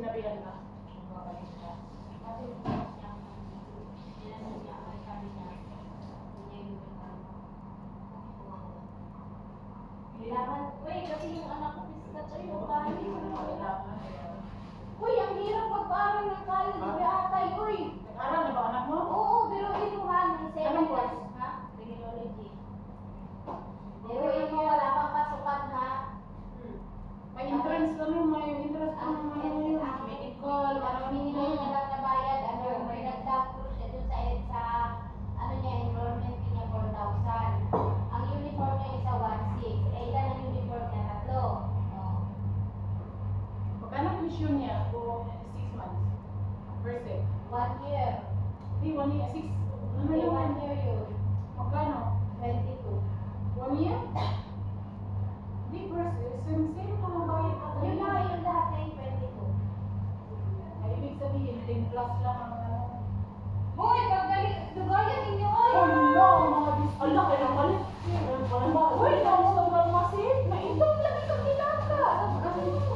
sinabihan ka? Uy, kasi yung anak ko piskat sa'yo, yung college. Uy, ang hirap pag-aaral ng college, atay, uy. Nag-aral na ba anak mo? Oo, pero inuhan ng 7 Anong years. course? Ha? Criminology. Pero mo, wala pang pasukan, ha? May entrance ka nun, may entrance ka nun, Ang medical, ang minimum niya lang na bayad, pinag-doctor siya dun sa enrollment niya 4,000. Ang uniform niya isa 1,600. Eh, ilan ang uniform niya? 3. Oh. Magkano tuition niya kung 6 months? Verse 1 year. Di, 1 year, 6. Ano May yun? 1 year yun. Magkano? 22. 1 year? Di, verse, same lang ang bayad ka. Yun na yung lahat na yung 22. Ay, ibig sabihin, 10 plus lang ang ano. Hoy, paggaling, dugayan ninyo, oy! Oh no, mga dis... Ala, kailang balik. Uy, namusagal masin. Naitong lang itong nilaka.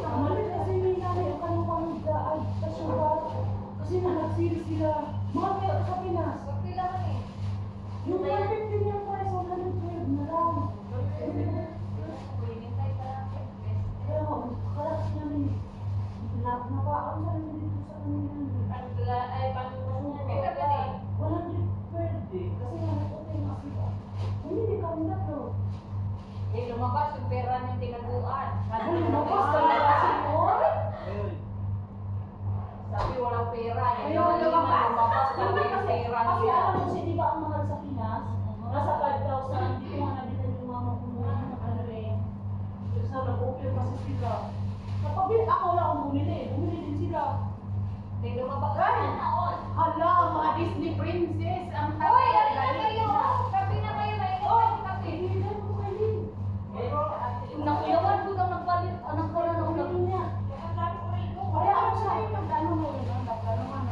Namalit kasi may namin ang kanupang daan sa syubat. Kasi nanagsili sila. Mga meron sa Pinas. Pagkailangan eh. Yung 150 niyang price, 112 na lang. Hinintay pa lang. Kaya mo, kalas namin. Napaan sa namin dito sa kanina. Ay, pang-pita ka eh. 100 per day. Kasi nanakotin na sila. Hindi kami na to. Eh, lumabas yung pera niyong tinaguan. Ano, lumabas talaga si Moy? Sabi walang pera. Ayun, lumabas. Lumabas talaga yung pera Kasi niya. alam mo, di ba ang mahal sa Pinas? Nasa 5,000, hindi ko nga nabitan yung mama ko mo. Ano eh. Kasi nag-open kasi sila. Kapag ako lang ang bumili din sila. Eh, lumabas. Hala, mga Disney princess. Ang Hoy, ano na kayo? Kapi na kayo. Mainit na kape. Ibigan mo kayo. Nakuyawan ko daw nagpalit. Anak ko na nung Ano niya? Kaya ano sa iyo? Magkano mo yun? Ang magkano man?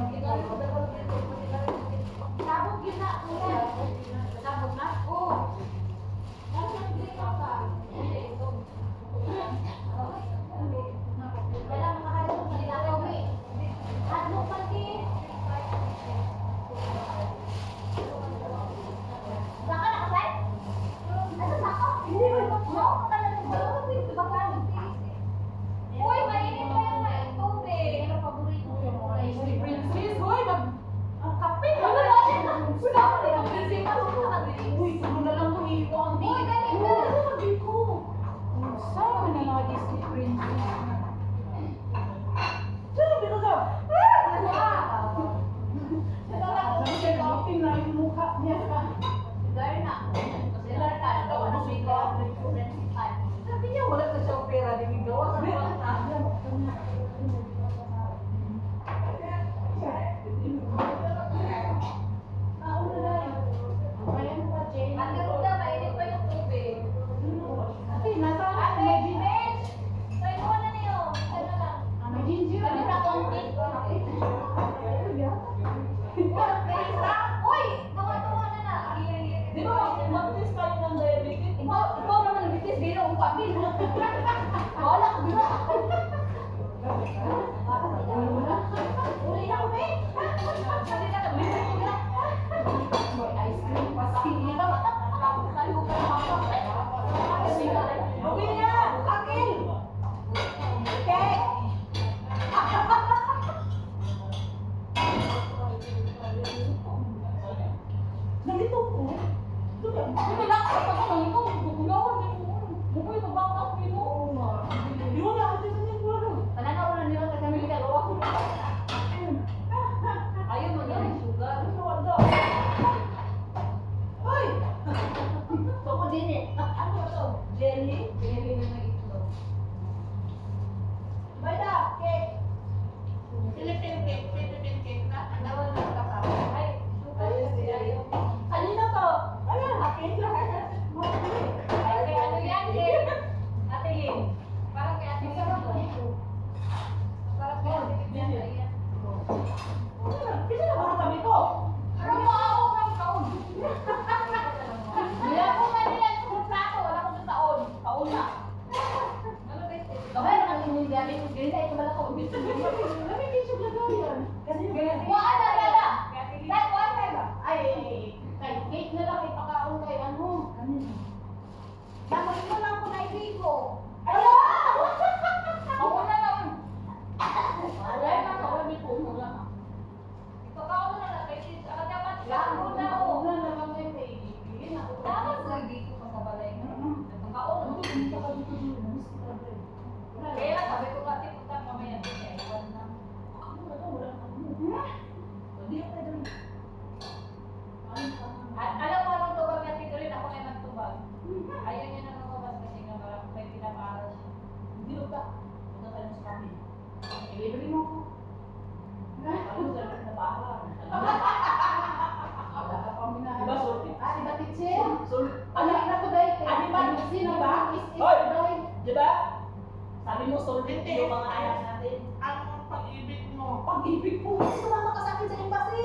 yung mga anak natin. Ang pag-ibig mo. Pag-ibig po, sumama ka sa akin sa embassy.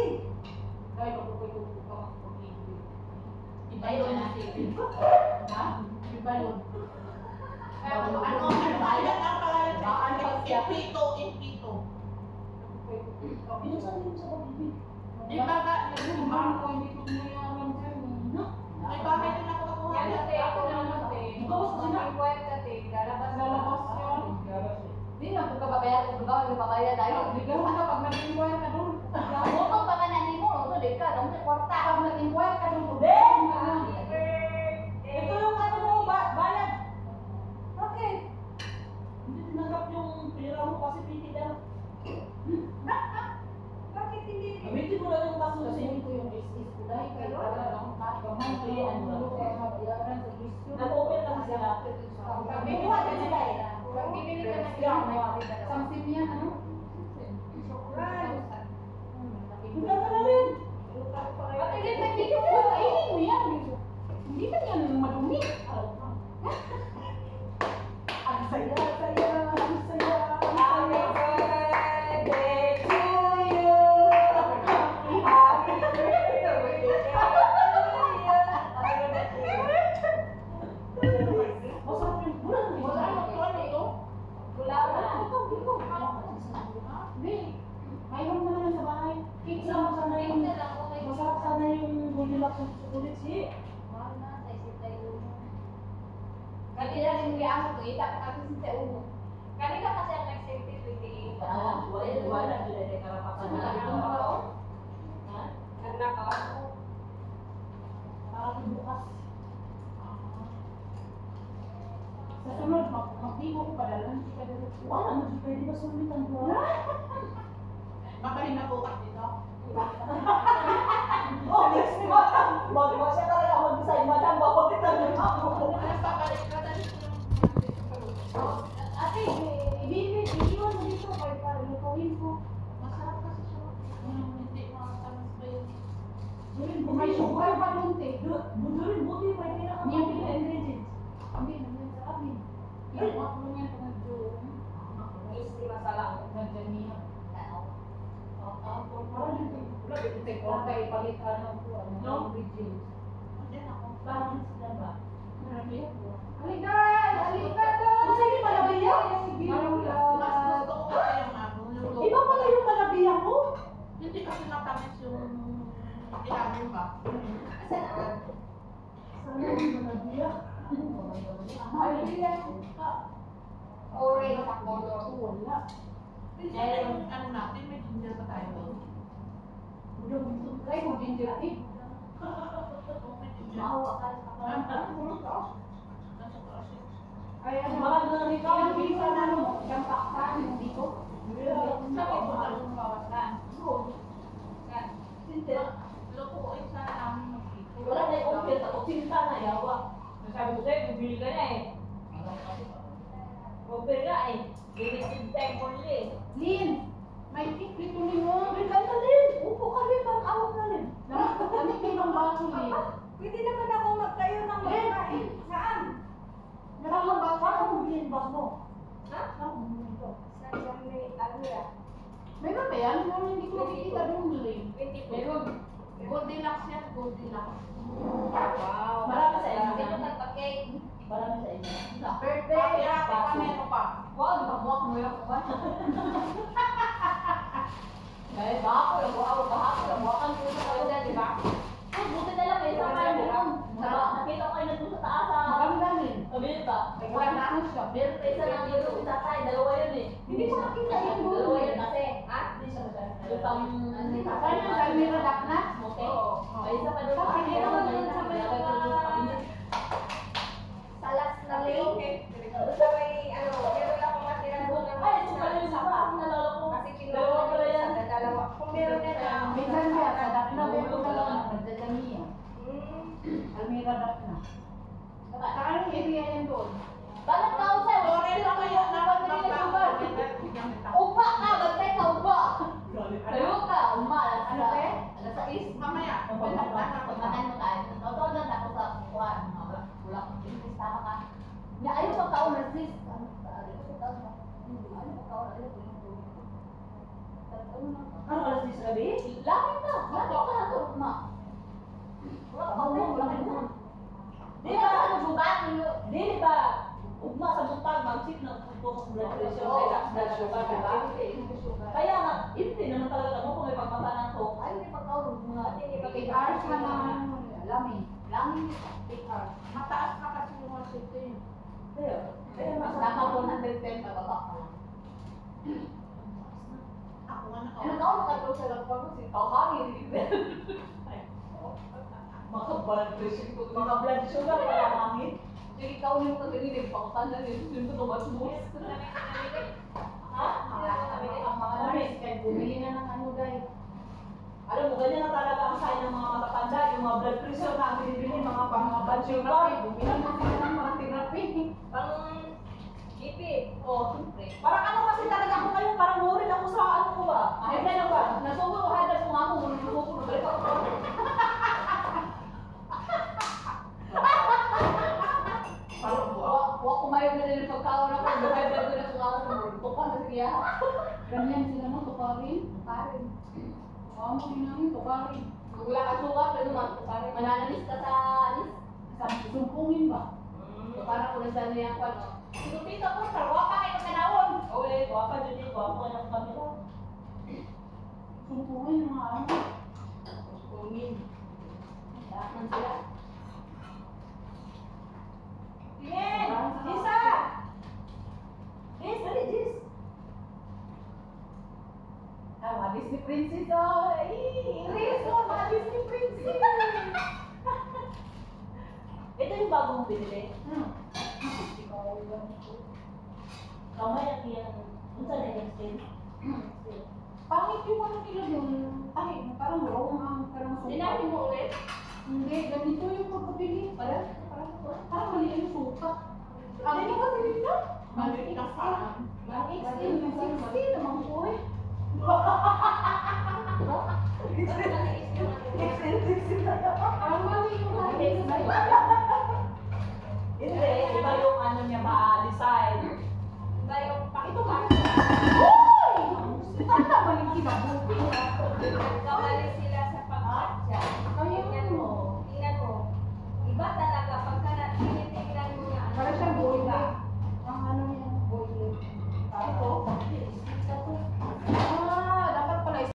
Dahil magpupay-tupok ka ang pag-ibig. Iba yun natin. Ha? Iba yun. Ano, Ayan ang pangalan sa Baan pa siya? Impito, impito. Pinusan din sa pag-ibig. Iba ka, nagumang ko, hindi ko mayaman dyan. May bahay din ako nakuha. Yan ate, ako naman ate. Gawas ko sila. Ang kwenta ate, lalabas Lalabas yun. Hindi na kung kababayar, kung gawa, kababayar tayo. Bigyan ka pag nag-inquire ka doon. Botong pa man nanin mo, so di ka, damo sa kwarta. Pag nag-inquire ka doon. Ben! Ito yung ano mo, bayad. Bakit? Hindi tinanggap yung pera mo kasi piti daw. Bakit hindi? Gamitin mo lang yung kaso Kasi kasi. hindi ko yung is-is ko dahil kayo talagang gamay ko yung ano kaya mabiyaran sa gusto. Nag-open kasi sila. Pag binuha ka sila eh. Pag bibili ka ng Yeah, may Samsim yan, ano? Hindi ka na rin. At hindi na dito Ikaw, kainin mo yan. Hindi ba yan madumi? Ang saya, saya, ang saya. Happy birthday to you. Happy birthday to you. Masarap yung bulan. Masarap yung ano ito? Wala na. Hindi. Mayroon mo naman sa bahay. Cake lang. Masarap sana yung masarap sana yung bulilak ng chocolate si. Kanina rin yung ako ko, itak ako sa ulo. Kanina kasi ang nag-certificate. Wala sila yung karapatan na. Anak ako. Para bukas. Sa sunod, mag-ibo ko padalan. Hindi ka dala. Wala mo siya pwede ba sumitan ko? Makarin na bukas dito. Oh, yes, madam. Magwa siya talaga mag-decide, madam. Bapagitan niyo ako. Papalik ka dali Ate, iiwan mo dito kay para lukawin ko. Masarap kasi siya. Hindi makatamas ba yun? Durin, Kung may sugar pa doon, te. Durin, buti may pinaka-mga ingredients. Hindi, nandiyan sa amin. Iwa ko lang yan kung nag-joon. Isti masala. Nandiyan niya. Parang yun. Wala, dito tayo kung kayo palitan ng No? ingredients. Diyan ako. Parang sila ba? Marami ako. Aligan! Aligan daw! Kung sa'yo malabiya? Mas gusto ko kasi yung ano, yung luto. Iba pala yung malabiya mo? Hindi kasi natamis yung ilalim ba? Saan? Sana yung malabiya. Aligan! Orange ako. Wala. Sana yung ano natin, may ginger pa tayo doon. Ay, kung ginger eh. May ginger. Maawa ka. Ay, ano? Mahal na rin ikaw. Ilang piso na ano? Ilang paksa? Dito? Sabi ko na yung bawasan. Sinter. Lutuin sana namin mag-ito. Wala na yung offer. Ako sinta na yawa. Sabi ko sa'yo, bibili ka na eh. Offer nga eh. Limited time only eh. Lin! May tip dito ni mo. Ay, kaya Lin. Upo ka Lin. Parang awak na Lin. Kami kilang baso, Lin. Pwede naman ako magkayo ng magkain. Saan? Meron lang baso. Saan mo bilhin bas mo? Ha? Saan mo bilhin ito? Saan may alura? Meron ba yan? Meron hindi ko nakikita doon, Lin. 20 Meron. Goldilocks yan, Goldilocks. Wow. Marami sa inyo. Sino nagpa-cake? Marami sa inyo. Birthday! Ate, meron pa. Wow, di ba buwak mo yung kuwan? Eh, baka ko, buwakan ko sa kayo dyan, di ba? Ay, buti na lang. May isa kayo doon. Nakita ko kayo na doon sa taas. Maganda, Lin. Sabihin ka. May ano siya. Meron isa lang dito si tatay. Dalawa yun eh. Hindi ko nakita yun doon. Dalawa yun kasi. Ha? Hindi siya masyadong. Yung pang... Saan yung Salmira Dakna? Okay. May isa pa doon. Sa akin, Meron meron doon doon sa sa may kabinet. Salas na lake. Sa may, ano, meron akong matira doon ng Ay, ito pala yung isa pa. Nalala ko. Kasi Dalawa pala yan. sa dalawa. Kung meron na lang. Minsan siya, sa Dakna, meron na lang. Nagdadamiya. Hmm. Almira Dakna. Sa anong area yan doon? Balat tao sa'yo. Torel ako yan. Upa ka. Bantay ka upa. Tayo ka. Uma. Ano, te? Alas 6. Mamaya. Pagmatan mo Ano alas 10 gabi? Langit ka natulog ma. Di ba? Ugma sa buntag, mag-check ng puto sa blood pressure, kaya sa blood sugar, di ba? Kaya nga, hindi naman talaga mo kung may pagmatanan to. Mataas na kasi yung asito yun. Kaya Mas mas tama 110 pa baba ka lang. Ako nga Ano ka ako katulog sa laptop mo? Kau hangin. blood pressure ko, mga blood sugar, wala hangin. Jadi kau yung kagani pautan na rin yung tutubat mo. Ang mga nurse, kaya bumili na ng ano guys. Alam mo, ganyan na talaga ang sign ng mga matatanda, yung mga blood pressure na binibili, mga blood sugar. Bumili na sila ng mga therapy. Pang GP. Oh, parang ano kasi talaga ako ngayon, parang worried ako sa ano ko ba? Ay, ano ba? Nasubo ko hadas kung ako, nasubo balik ako. Wa kumayo na din pagkaon ako, buhay ba doon ako ako tuka na siya. ganyan sila no, tukarin. Karin. Amo din namin, tukarin. Kung wala ka suka, pero karin. Mananalis ka sa alis. Sumpungin ba? So, parang kung nasa niya ako, ano. Sinupita ko, sarwa pa kayo kanawon. Okay, wapa dyan eh, wapa ka ng kamera. Sumpungin yung mga ano. Kungin. Lahat man sila. Tingin! Lisa! Liz, dali, Liz. Ah, mga Disney princess, oh. Iris, oh, mga Disney princess. Ito yung bagong binili. Kamay at yan. Kung saan na yung sale? Pangit yung ano nila yun. Ay, parang wrong ang parang suka. Sinabi mo ulit? Hindi, ganito yung pagkabili. Parang mali yung suka. Ang ito kasi dito? Mali ka saan? Mga Mali yung 60 naman ko eh. Extend, extend. Parang mali yung